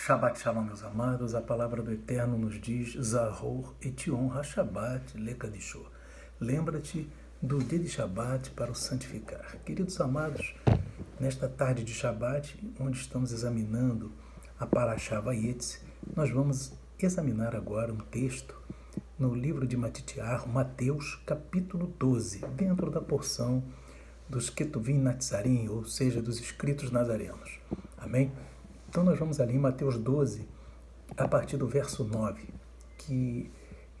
Shabbat Shalom, meus amados, a palavra do Eterno nos diz Zahor et Yom HaShabbat Lekadishô. Lembra-te do dia de Shabbat para o santificar. Queridos amados, nesta tarde de Shabbat, onde estamos examinando a Parashá Vayetze, nós vamos examinar agora um texto no livro de Matitiar, Mateus, capítulo 12, dentro da porção dos Ketuvim Natzarim, ou seja, dos escritos nazarenos. Amém? Então nós vamos ali em Mateus 12, a partir do verso 9, que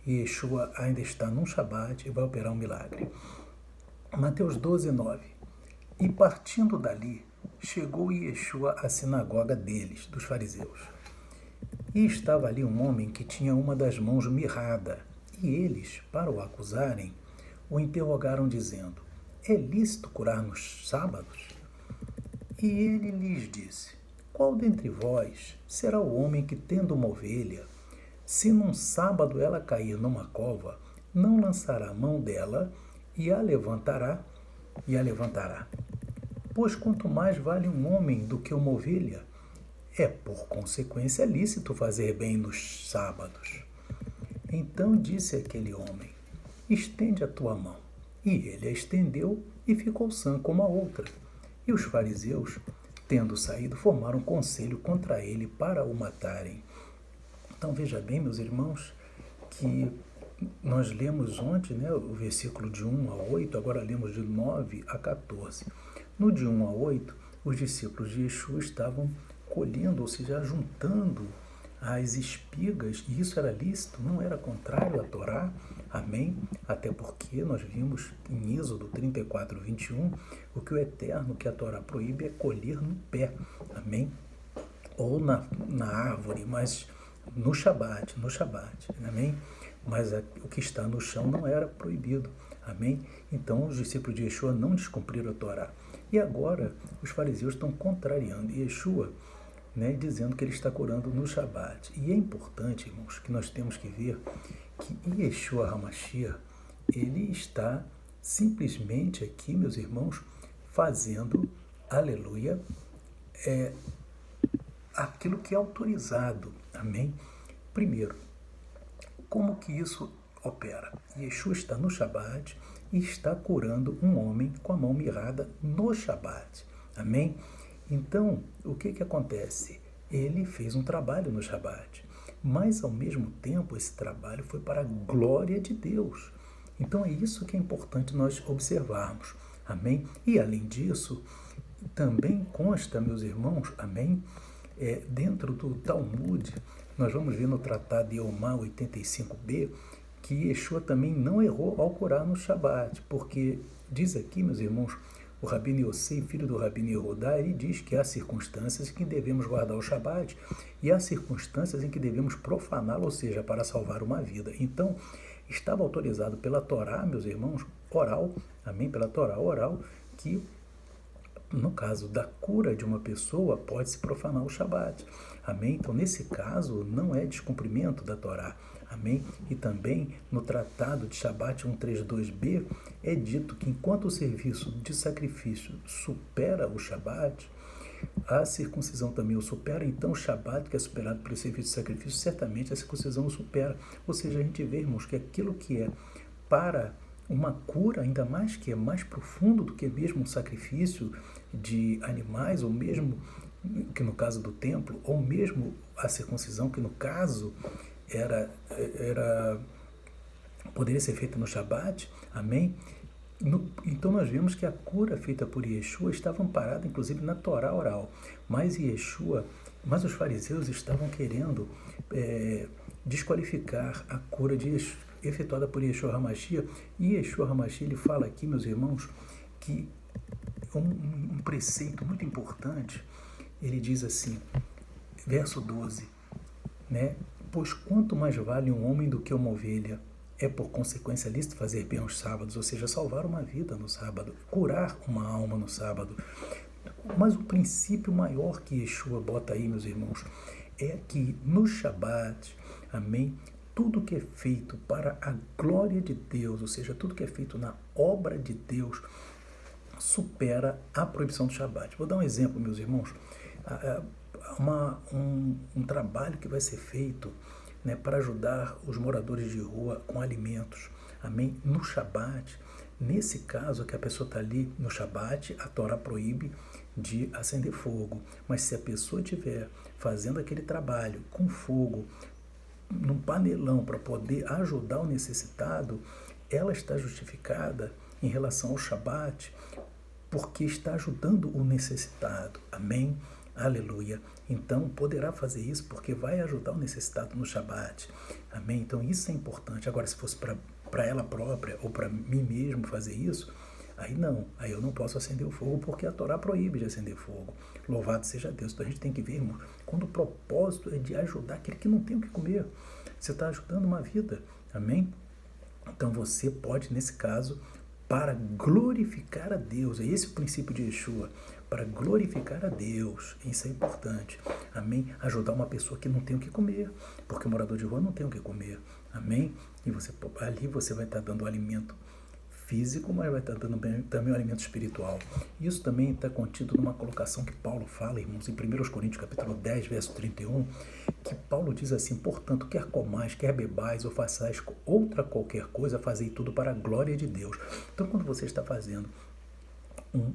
Yeshua ainda está num Shabat e vai operar um milagre. Mateus 12, 9. E partindo dali, chegou Yeshua à sinagoga deles, dos fariseus. E estava ali um homem que tinha uma das mãos mirrada, e eles, para o acusarem, o interrogaram dizendo: é lícito curar nos sábados? E ele lhes disse: qual dentre vós será o homem que, tendo uma ovelha, se num sábado ela cair numa cova, não lançará a mão dela e a levantará? Pois quanto mais vale um homem do que uma ovelha, é por consequência lícito fazer bem nos sábados. Então disse aquele homem: estende a tua mão. E ele a estendeu e ficou sã como a outra. E os fariseus, tendo saído, formaram um conselho contra ele para o matarem. Então veja bem, meus irmãos, que nós lemos ontem, o versículo de 1 a 8, agora lemos de 9 a 14. No de 1 a 8, os discípulos de Yeshua estavam colhendo, ou seja, juntando as espigas, e isso era lícito, não era contrário à Torá, amém? Até porque nós vimos em Êxodo 34, 21, o que o Eterno, que a Torá proíbe, é colher no pé, amém? Ou na árvore, mas no Shabat, amém? Mas o que está no chão não era proibido, amém? Então os discípulos de Yeshua não descumpriram a Torá. E agora os fariseus estão contrariando Yeshua, dizendo que ele está curando no Shabat. E é importante, irmãos, que nós temos que ver que Yeshua HaMashiach, ele está simplesmente aqui, meus irmãos, fazendo, aleluia, aquilo que é autorizado, amém? Primeiro, como que isso opera? Yeshua está no Shabat e está curando um homem com a mão mirrada no Shabat, amém? Então, o que acontece? Ele fez um trabalho no Shabat, mas ao mesmo tempo esse trabalho foi para a glória de Deus. Então é isso que é importante nós observarmos, amém? E além disso, também consta, meus irmãos, amém? Dentro do Talmud, nós vamos ver no Tratado de Yomá 85b, que Yeshua também não errou ao curar no Shabat, porque diz aqui, meus irmãos, o Rabino Yosei, filho do Rabino Yehudá, ele diz que há circunstâncias em que devemos guardar o Shabat e há circunstâncias em que devemos profaná-lo, ou seja, para salvar uma vida. Então, estava autorizado pela Torá, meus irmãos, oral, amém? Pela Torá oral, que no caso da cura de uma pessoa, pode-se profanar o Shabat, amém? Então, nesse caso, não é descumprimento da Torá, amém? E também, no Tratado de Shabat 132b, é dito que enquanto o serviço de sacrifício supera o Shabat, a circuncisão também o supera, então o Shabat, que é superado pelo serviço de sacrifício, certamente a circuncisão o supera. Ou seja, a gente vê, irmãos, que aquilo que é para uma cura, ainda mais que é mais profundo do que mesmo um sacrifício de animais, ou mesmo, que no caso do templo, ou mesmo a circuncisão, que no caso poderia ser feita no Shabat, amém? Então nós vemos que a cura feita por Yeshua estava amparada, inclusive, na Torá oral, mas os fariseus estavam querendo desqualificar a cura efetuada por Yeshua HaMashiach, e Yeshua HaMashiach, ele fala aqui, meus irmãos, que um preceito muito importante, ele diz assim, verso 12, pois quanto mais vale um homem do que uma ovelha, é por consequência lícito fazer bem aos sábados, ou seja, salvar uma vida no sábado, curar uma alma no sábado. Mas o princípio maior que Yeshua bota aí, meus irmãos, é que no Shabat, amém, tudo que é feito para a glória de Deus, ou seja, tudo que é feito na obra de Deus, supera a proibição do Shabat. Vou dar um exemplo, meus irmãos. um trabalho que vai ser feito, né, para ajudar os moradores de rua com alimentos, amém? No Shabat, nesse caso que a pessoa está ali no Shabat, a Torá proíbe de acender fogo, mas se a pessoa estiver fazendo aquele trabalho com fogo, num panelão para poder ajudar o necessitado, ela está justificada em relação ao Shabat, porque está ajudando o necessitado, amém? Aleluia. Então, poderá fazer isso porque vai ajudar o necessitado no Shabat. Amém? Então, isso é importante. Agora, se fosse para ela própria ou para mim mesmo fazer isso, aí não. Aí eu não posso acender o fogo porque a Torá proíbe de acender fogo. Louvado seja Deus. Então, a gente tem que ver, irmão, quando o propósito é de ajudar aquele que não tem o que comer. Você está ajudando uma vida. Amém? Então, você pode, nesse caso, para glorificar a Deus. É esse o princípio de Yeshua. Para glorificar a Deus. Isso é importante. Amém? Ajudar uma pessoa que não tem o que comer. Porque o morador de rua não tem o que comer. Amém? E ali você vai estar dando alimento físico, mas vai estar dando também o alimento espiritual. Isso também está contido numa colocação que Paulo fala, irmãos, em 1 Coríntios capítulo 10, verso 31, que Paulo diz assim: portanto, quer comais, quer bebais ou façais outra qualquer coisa, fazei tudo para a glória de Deus. Então, quando você está fazendo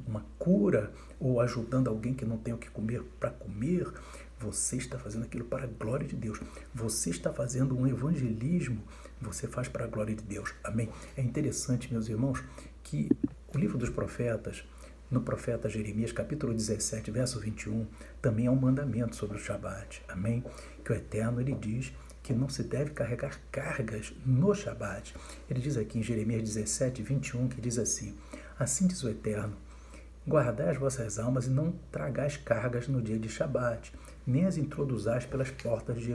uma cura ou ajudando alguém que não tem o que comer para comer, você está fazendo aquilo para a glória de Deus. Você está fazendo um evangelismo, você faz para a glória de Deus. Amém? É interessante, meus irmãos, que o livro dos profetas, no profeta Jeremias, capítulo 17, verso 21, também há um mandamento sobre o Shabat. Amém? Que o Eterno, ele diz que não se deve carregar cargas no Shabat. Ele diz aqui em Jeremias 17, 21, que diz assim: assim diz o Eterno, guardai as vossas almas e não tragais cargas no dia de Shabat, nem as introduzais pelas portas de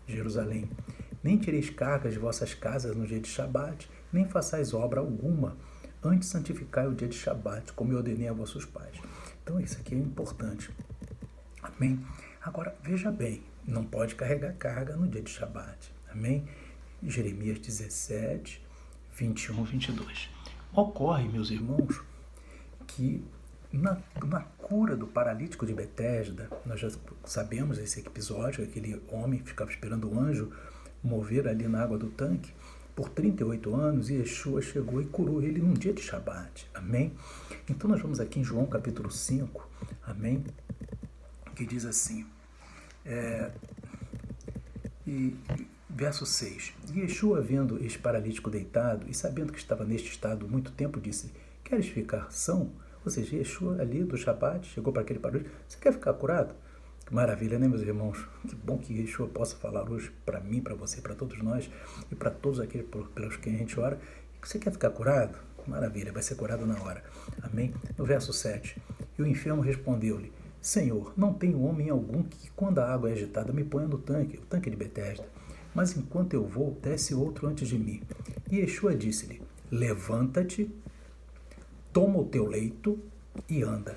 Jerusalém. Nem tireis cargas de vossas casas no dia de Shabat, nem façais obra alguma. Antes santificai o dia de Shabat, como eu ordenei a vossos pais. Então isso aqui é importante. Amém? Agora, veja bem, não pode carregar carga no dia de Shabat. Amém? Jeremias 17, 21, 22. Ocorre, meus irmãos, que na cura do paralítico de Betesda, nós já sabemos esse episódio, aquele homem ficava esperando o anjo mover ali na água do tanque por 38 anos, e Yeshua chegou e curou ele num dia de Shabat. Amém? Então nós vamos aqui em João capítulo 5, amém? Que diz assim, verso 6, e Yeshua, vendo este paralítico deitado e sabendo que estava neste estado muito tempo, disse: queres ficar são? Ou seja, Yeshua ali do Shabat chegou para aquele paralítico: você quer ficar curado? Que maravilha, né, meus irmãos? Que bom que Yeshua possa falar hoje para mim, para você, para todos nós e para todos aqueles pelos que a gente ora. Você quer ficar curado? Maravilha, vai ser curado na hora. Amém? No verso 7, e o enfermo respondeu-lhe: Senhor, não tenho homem algum que, quando a água é agitada, me ponha no tanque, o tanque de Betesda. Mas enquanto eu vou, desce outro antes de mim. E Yeshua disse-lhe: levanta-te, toma o teu leito e anda.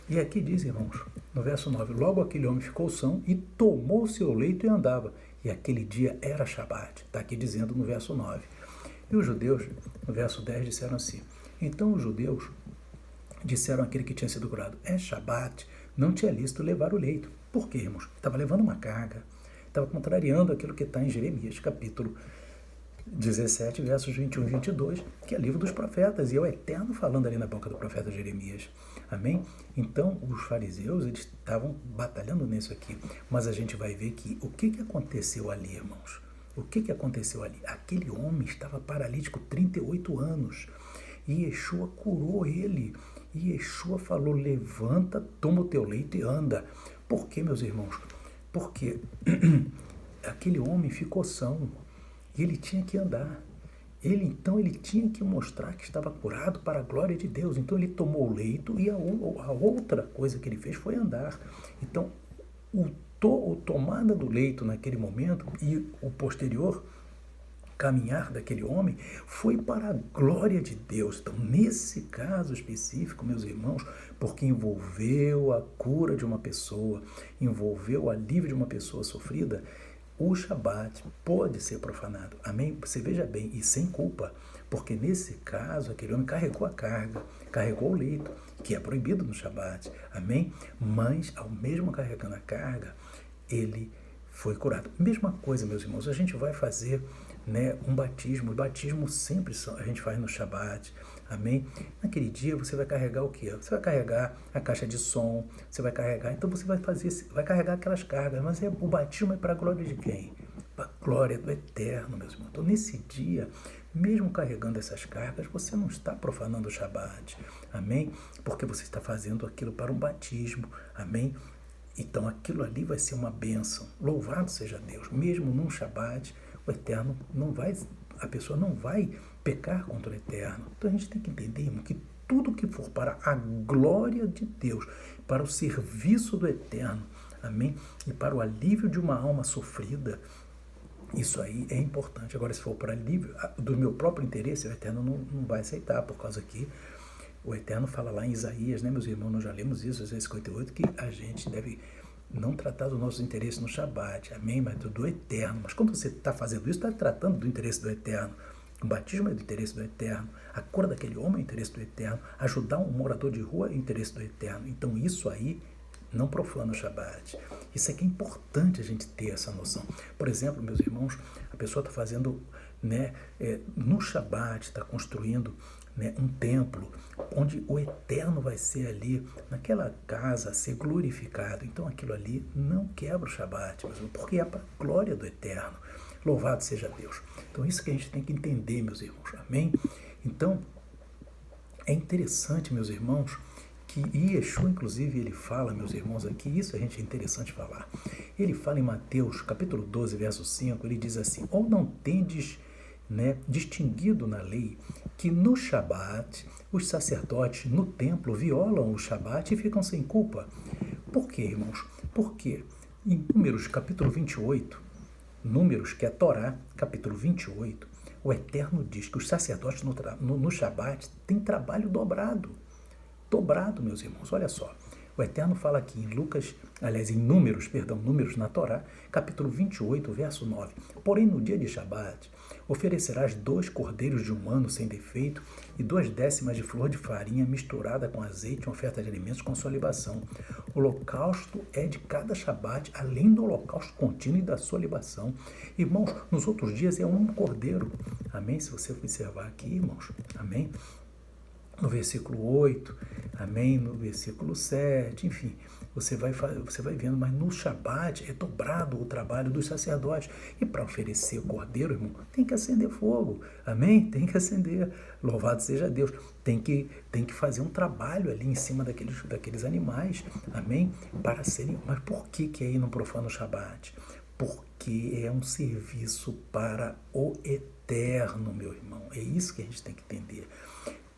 E aqui diz, irmãos, no verso 9, logo aquele homem ficou são e tomou o seu leito e andava. E aquele dia era Shabat. Está aqui dizendo no verso 9. E os judeus, no verso 10, disseram assim: então os judeus disseram àquele que tinha sido curado: é Shabat, não te é lícito levar o leito. Por quê, irmãos? Estava levando uma carga. Estava contrariando aquilo que está em Jeremias, capítulo 17, versos 21 e 22, que é livro dos profetas, e é o Eterno falando ali na boca do profeta Jeremias. Amém? Então, os fariseus, eles estavam batalhando nisso aqui, mas a gente vai ver que o que aconteceu ali, irmãos? O que aconteceu ali? Aquele homem estava paralítico 38 anos, e Yeshua curou ele, e Yeshua falou: levanta, toma o teu leito e anda. Por quê, meus irmãos? Porque aquele homem ficou são, e ele tinha que andar. Ele tinha que mostrar que estava curado para a glória de Deus. Então ele tomou o leito, e a outra coisa que ele fez foi andar. Então o tomada do leito naquele momento e o posterior caminhar daquele homem foi para a glória de Deus. Então, nesse caso específico, meus irmãos, porque envolveu a cura de uma pessoa, envolveu o alívio de uma pessoa sofrida, o Shabat pode ser profanado. Amém? Você veja bem, e sem culpa, Porque nesse caso, aquele homem carregou a carga, carregou o leito, que é proibido no Shabat, amém? Mas, ao mesmo carregando a carga, ele foi curado. Mesma coisa, meus irmãos, a gente vai fazer, né, um batismo. O batismo sempre a gente faz no Shabat, amém? Naquele dia você vai carregar o quê? Você vai carregar a caixa de som, você vai carregar, então você vai carregar aquelas cargas, mas o batismo é para a glória de quem? Para a glória do Eterno, meus irmãos. Então, nesse dia, mesmo carregando essas cargas, você não está profanando o Shabat, amém? Porque você está fazendo aquilo para um batismo, amém? Então aquilo ali vai ser uma bênção. Louvado seja Deus. Mesmo num Shabat, o Eterno não vai, a pessoa não vai pecar contra o Eterno. Então a gente tem que entender, irmão, que tudo que for para a glória de Deus, para o serviço do Eterno, amém? E para o alívio de uma alma sofrida, isso aí é importante. Agora, se for para alívio do meu próprio interesse, o Eterno não vai aceitar, por causa que o Eterno fala lá em Isaías, né, meus irmãos, nós já lemos isso, Isaías 58, que a gente deve não tratar dos nossos interesses no Shabat, amém? Mas do Eterno. Mas quando você está fazendo isso, está tratando do interesse do Eterno. O batismo é do interesse do Eterno. A cura daquele homem é do interesse do Eterno. Ajudar um morador de rua é do interesse do Eterno. Então isso aí não profana o Shabat. Isso aqui é importante a gente ter essa noção. Por exemplo, meus irmãos, a pessoa está fazendo, né, no Shabat, está construindo, né, um templo, onde o Eterno vai ser ali, naquela casa, a ser glorificado. Então aquilo ali não quebra o Shabat, porque é para a glória do Eterno. Louvado seja Deus. Então isso que a gente tem que entender, meus irmãos. Amém? Então, é interessante, meus irmãos, que Yeshua, inclusive, ele fala, meus irmãos, aqui, isso a gente é interessante falar. Ele fala em Mateus, capítulo 12, verso 5, ele diz assim: ou não tendes, né, distinguido na lei que no Shabat os sacerdotes no templo violam o Shabat e ficam sem culpa? Por quê, irmãos? Porque em Números, capítulo 28, Números, que é a Torá, capítulo 28, o Eterno diz que os sacerdotes no Shabat têm trabalho dobrado. Dobrado, meus irmãos, olha só. O Eterno fala aqui em Números na Torá, capítulo 28, verso 9. Porém, no dia de Shabat, oferecerás 2 cordeiros de um ano sem defeito e 2 décimas de flor de farinha misturada com azeite, uma oferta de alimentos com sua libação. O holocausto é de cada Shabat, além do holocausto contínuo e da sua libação. Irmãos, nos outros dias é um cordeiro. Amém? Se você observar aqui, irmãos, amém? No versículo 8, amém, no versículo 7, enfim, você vai vendo, mas no Shabat é dobrado o trabalho dos sacerdotes. E para oferecer o cordeiro, irmão, tem que acender fogo, amém? Tem que acender, louvado seja Deus. Tem que fazer um trabalho ali em cima daqueles animais, amém? Para serem, mas por que aí não profana o Shabat? Porque é um serviço para o Eterno, meu irmão. É isso que a gente tem que entender.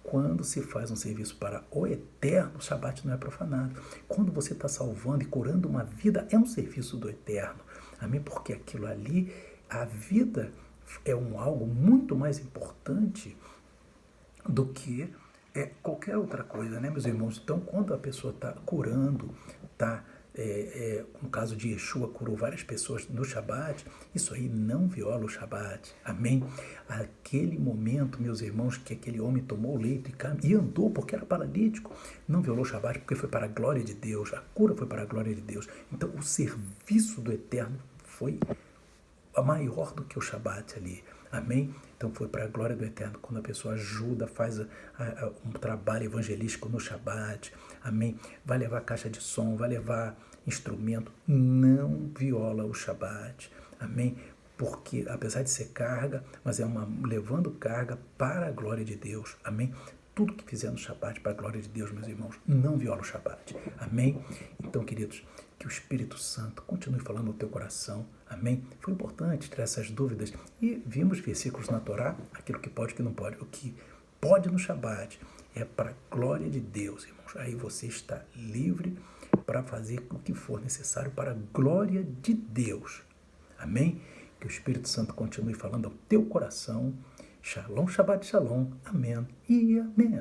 Quando se faz um serviço para o Eterno, o Shabat não é profanado. Quando você está salvando e curando uma vida, é um serviço do Eterno. Amém? Porque aquilo ali, a vida é algo muito mais importante do que qualquer outra coisa, né, meus irmãos? Então, quando a pessoa está curando, está... no caso de Yeshua, curou várias pessoas no Shabat, isso aí não viola o Shabat, amém? Aquele momento, meus irmãos, que aquele homem tomou o leito e andou porque era paralítico, não violou o Shabat porque foi para a glória de Deus, a cura foi para a glória de Deus. Então o serviço do Eterno foi maior do que o Shabat ali, amém? Então foi para a glória do Eterno, quando a pessoa ajuda, faz um trabalho evangelístico no Shabat, amém? Vai levar caixa de som, vai levar instrumento, não viola o Shabat, amém? Porque apesar de ser carga, mas levando carga para a glória de Deus, amém? Tudo que fizer no Shabat para a glória de Deus, meus irmãos, não viola o Shabat, amém? Então, queridos, que o Espírito Santo continue falando no teu coração, amém? Foi importante tirar essas dúvidas e vimos versículos na Torá, aquilo que pode e o que não pode. O que pode no Shabat é para a glória de Deus, irmãos. Aí você está livre para fazer o que for necessário para a glória de Deus, amém? Que o Espírito Santo continue falando ao teu coração. Shalom, Shabbat, Shalom, amém e amém.